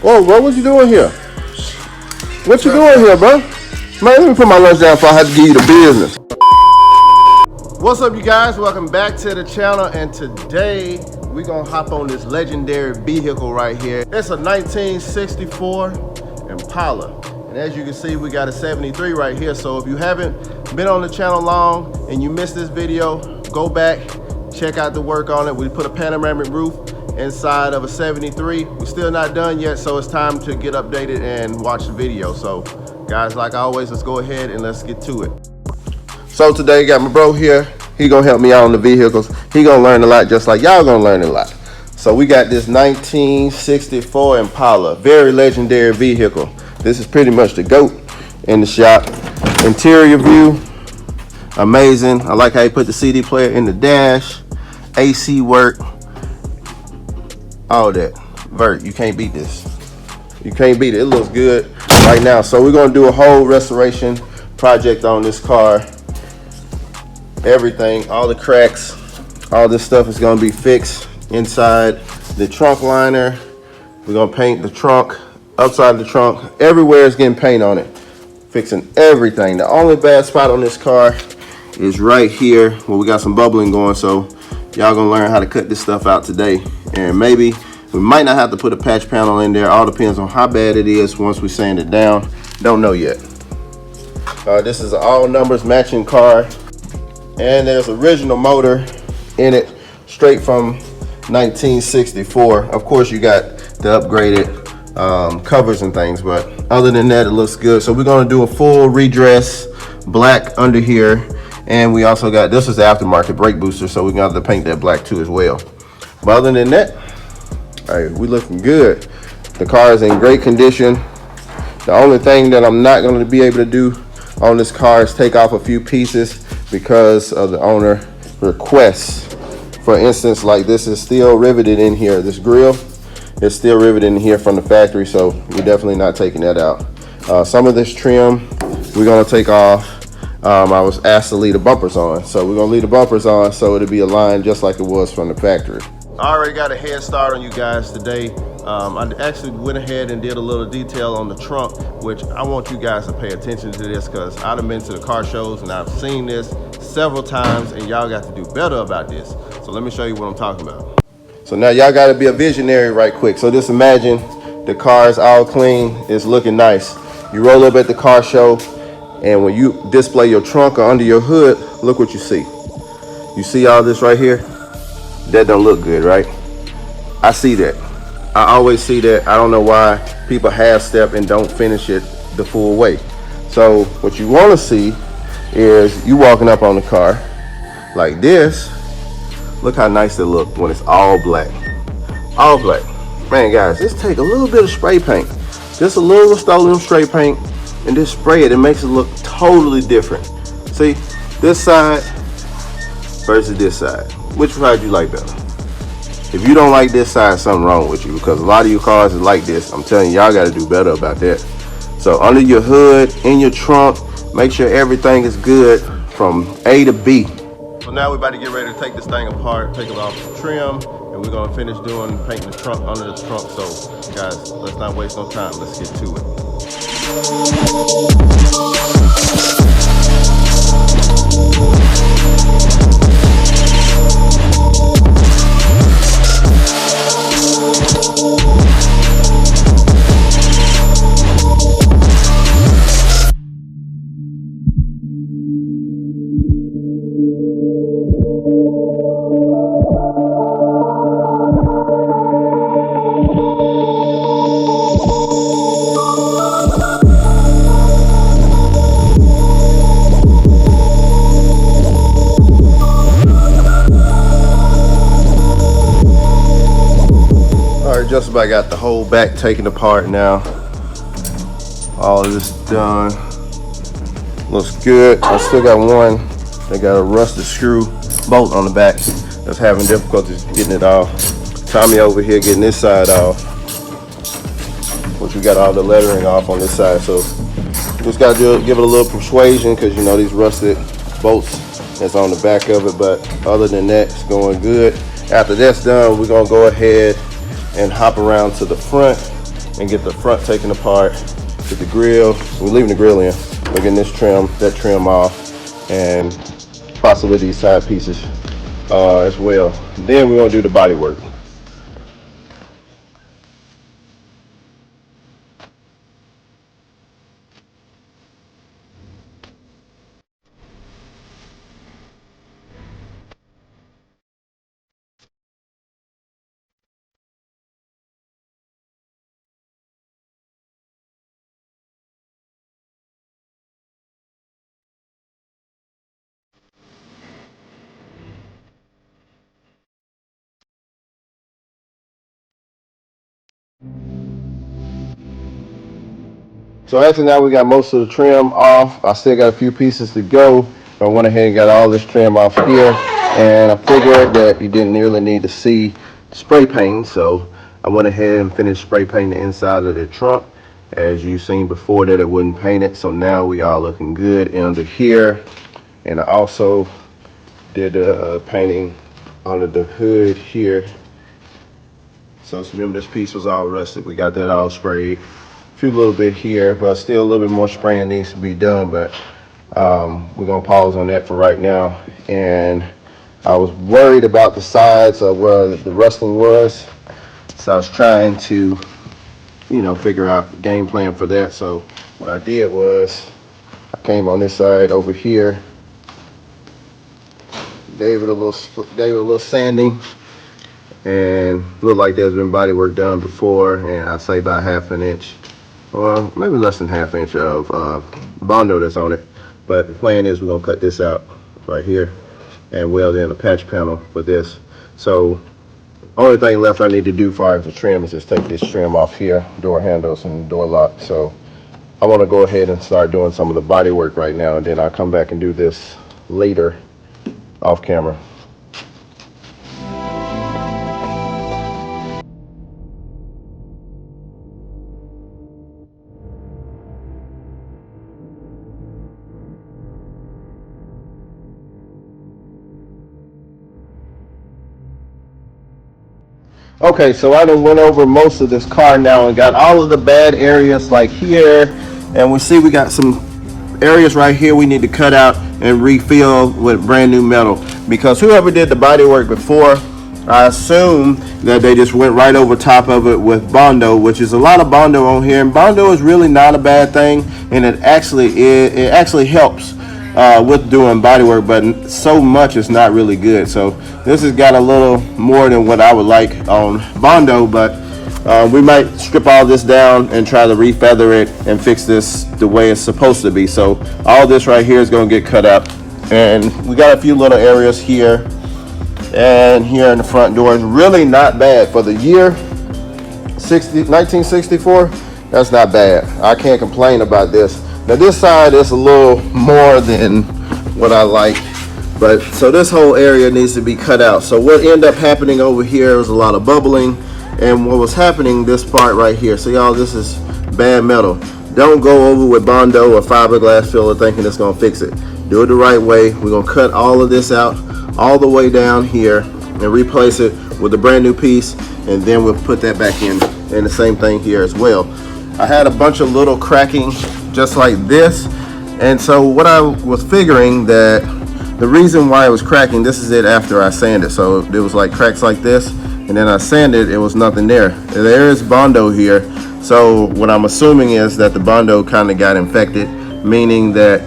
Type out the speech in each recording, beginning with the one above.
Whoa, bro, what you doing here? What you doing here, bro? Man, let me put my lunch down before I have to give you the business. What's up, you guys? Welcome back to the channel, and today we're gonna hop on this legendary vehicle right here. It's a 1964 Impala. And as you can see, we got a 73 right here. So if you haven't been on the channel long and you missed this video, go back, check out the work on it. We put a panoramic roof inside of a 73. We're still not done yet, so it's time to get updated and watch the video. So guys, like always, let's go ahead and let's get to it. So today, got my bro here. He gonna help me out on the vehicles. He gonna learn a lot, just like y'all gonna learn a lot. So we got this 1964 Impala, very legendary vehicle. This is pretty much the GOAT in the shop. Interior view, amazing. I like how he put the CD player in the dash. AC work, all that. Vert, you can't beat this. You can't beat it. It looks good right now. So we're gonna do a whole restoration project on this car. Everything, all the cracks, all this stuff is gonna be fixed inside the trunk liner. We're gonna paint the trunk, upside the trunk, everywhere is getting paint on it. Fixing everything. The only bad spot on this car is right here where we got some bubbling going, so y'all gonna learn how to cut this stuff out today. And maybe we might not have to put a patch panel in there. All depends on how bad it is once we sand it down. Don't know yet. This is an all numbers matching car, and there's original motor in it, straight from 1964. Of course, you got the upgraded covers and things, but other than that, it looks good. So we're going to do a full redress, black under here, and we also got, this is the aftermarket brake booster, so we're going to have to paint that black too as well. But other than that, all right, we looking good. The car is in great condition. The only thing that I'm not going to be able to do on this car is take off a few pieces because of the owner requests. For instance, like this is still riveted in here. This grill is still riveted in here from the factory, so we're definitely not taking that out. Some of this trim we're gonna take off. I was asked to leave the bumpers on, so we're gonna leave the bumpers on so it'll be aligned just like it was from the factory. I already got a head start on you guys today. I actually went ahead and did a little detail on the trunk, which I want you guys to pay attention to this because I've been to the car shows and I've seen this several times, and y'all got to do better about this. So let me show you what I'm talking about. So now y'all got to be a visionary right quick. So just imagine the car is all clean, it's looking nice. You roll up at the car show, and when you display your trunk or under your hood, look what you see. You see all this right here? That don't look good, right? I see that. I always see that. I don't know why people half step and don't finish it the full way. So what you want to see is you walking up on the car like this. Look how nice it look when it's all black. All black. Man, guys, just take a little bit of spray paint. Just a little Rust-Oleum spray paint and just spray it. It makes it look totally different. See, this side versus this side. Which side do you like better? If you don't like this side, something wrong with you, because a lot of your cars is like this. I'm telling you, y'all got to do better about that. So under your hood, in your trunk, make sure everything is good from A to B. So now we're about to get ready to take this thing apart, take it off the trim, and we're going to finish painting the trunk under the trunk. So guys, let's not waste no time. Let's get to it. Just about got the whole back taken apart now. All of this done. Looks good. I still got one. They got a rusted screw bolt on the back that's having difficulties getting it off. Tommy over here getting this side off, which we got all the lettering off on this side. So just got to give it a little persuasion because you know these rusted bolts that's on the back of it. But other than that, it's going good. After that's done, we're gonna go ahead and hop around to the front and get the front taken apart, get the grill. We're leaving the grill in. We're getting this trim, that trim off, and possibly these side pieces as well. Then we're gonna do the body work. So actually now we got most of the trim off. I still got a few pieces to go. I went ahead and got all this trim off here, and I figured that you didn't really need to see spray paint, so I went ahead and finished spray painting the inside of the trunk. As you've seen before that it wasn't painted, so now we are looking good under here. And I also did painting under the hood here. So remember, this piece was all rusted. We got that all sprayed. A few little bit here, but still a little bit more spraying needs to be done. But we're gonna pause on that for right now. And I was worried about the sides of where the rusting was, so I was trying to, figure out a game plan for that. So what I did was I came on this side over here, gave it a little sanding, and looked like there's been body work done before, and I'd say about ½ an inch, or maybe less than ½ inch of Bondo that's on it. But the plan is we're gonna cut this out right here and weld in a patch panel for this. So only thing left I need to do as far as the trim is just take this trim off here, door handles and door lock. So I want to go ahead and start doing some of the body work right now, and then I'll come back and do this later off camera. Okay, so I done went over most of this car now and got all of the bad areas like here, and we see we got some areas right here we need to cut out and refill with brand new metal, because whoever did the body work before, I assume that they just went right over top of it with Bondo, which is a lot of Bondo on here, and Bondo is really not a bad thing, and it actually helps with doing body work, but so much is not really good. So this has got a little more than what I would like on Bondo, but we might strip all this down and try to refeather it and fix this the way it's supposed to be. So all this right here is going to get cut up, and we got a few little areas here and here in the front door. Is really not bad for the year 1964. That's not bad. I can't complain about this. Now this side is a little more than what I like, but so this whole area needs to be cut out. So what ended up happening over here was a lot of bubbling, and what was happening this part right here. So y'all, this is bad metal. Don't go over with Bondo or fiberglass filler thinking it's gonna fix it. Do it the right way. We're gonna cut all of this out all the way down here and replace it with a brand new piece, and then we'll put that back in, and the same thing here as well. I had a bunch of little cracking just like this, and so what I was figuring that the reason why it was cracking, this is it after I sanded. So it was like cracks like this, and then I sanded, it was nothing there. There is Bondo here, so what I'm assuming is that the Bondo kind of got infected, meaning that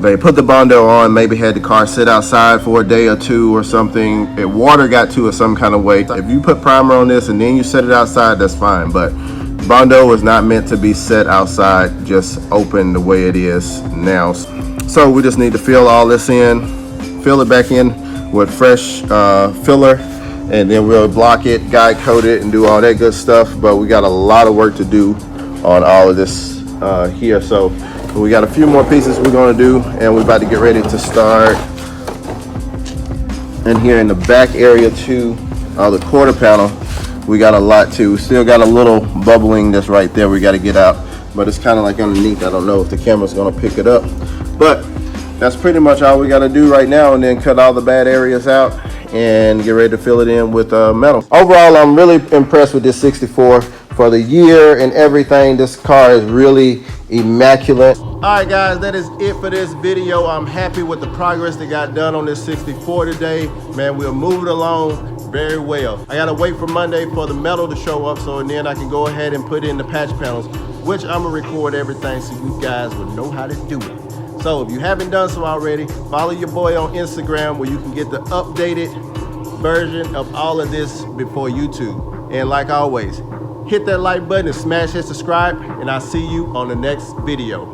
they put the Bondo on, maybe had the car sit outside for a day or two or something. Water got to it some kind of way. If you put primer on this and then you set it outside, that's fine, but Bondo is not meant to be set outside just open the way it is now. So we just need to fill all this in, fill it back in with fresh filler, and then we'll block it, guide coat it, and do all that good stuff. But we got a lot of work to do on all of this here. So we got a few more pieces we're going to do, and we're about to get ready to start. And here in the back area too, the quarter panel, we got a lot too. We still got a little bubbling that's right there we got to get out, but it's kind of like underneath. I don't know if the camera's going to pick it up, but that's pretty much all we got to do right now, and then cut all the bad areas out and get ready to fill it in with metal. Overall, I'm really impressed with this 64 For the year and everything, this car is really immaculate. All right, guys, that is it for this video. I'm happy with the progress that got done on this 64 today. Man, we're moving along very well. I gotta wait for Monday for the metal to show up, so and then I can go ahead and put in the patch panels, which I'm gonna record everything so you guys will know how to do it. So if you haven't done so already, follow your boy on Instagram where you can get the updated version of all of this before YouTube. And like always, hit that like button and smash that subscribe, and I'll see you on the next video.